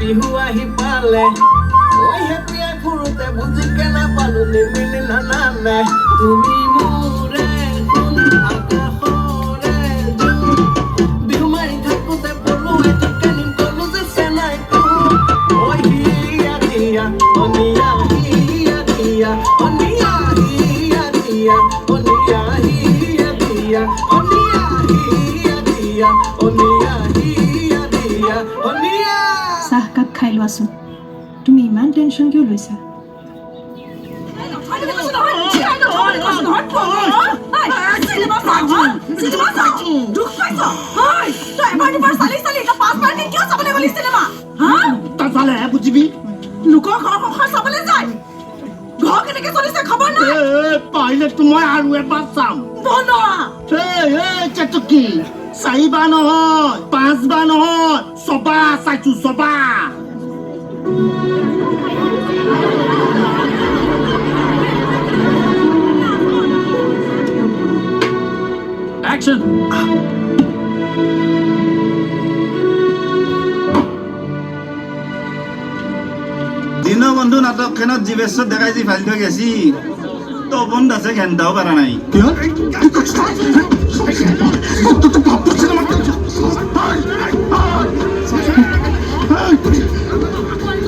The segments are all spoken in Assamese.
বিহু আহি পালে ঐ হেপিয়া ফুৰোতে বুজি কেনে পালো নিমিলি নানানে তুমি মোৰে কোন আকাশৰে জোন বিহু মাৰি থাকোতে পলো এটি কানিম কলো যে চেনাই কোন ঐ হিয়া দিয়া অনিয়া হিয়া দিয়া অনিয়া হিয়া দিয়া অনিয়া হিয়া দিয়া অনিয়া হিয়া দিয়া অনিয়া হিয়া দিয়া অনিয়া চাহ কাপ খাই লোৱাচোন তুমি ইমান টেনশ্যন কিয় লৈছা লোকৰ ঘৰ সংসাৰ চাবলৈ যায় ঘৰ কেনেকে চলিছে খবৰ নাই পাৰিলে মই আৰু এবাৰ চাম চেতুকি 4 বাৰ নহয় 5 বাৰ নহয় ছবা চাইছো ছবা Action! দীনবন্ধু নাটকখনত জীৱেশ্বৰ দেখাই যি ভাল থৈ গেছি তপন দাসে ঘেন্টাও পাৰা নাই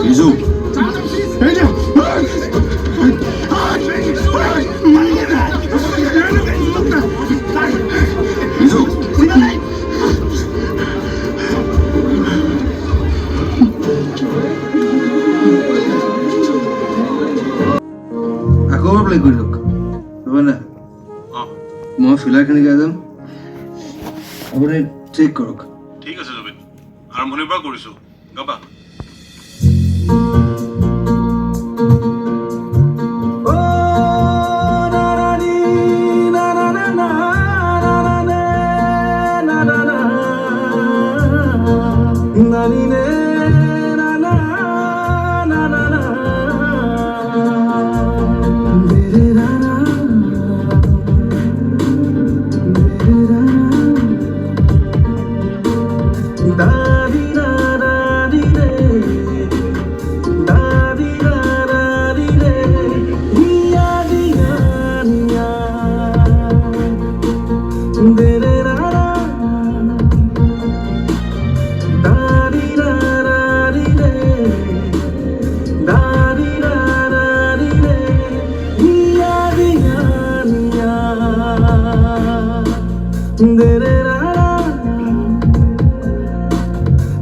বিজু আকৌ প্লে কৰি লওক ৰ'বা না মই ফিলাৰখিনি গাই যাম আপুনি চেক কৰক ঠিক আছে জুবিন আৰম্ভণিৰ পৰা কৰিছো গাবা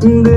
de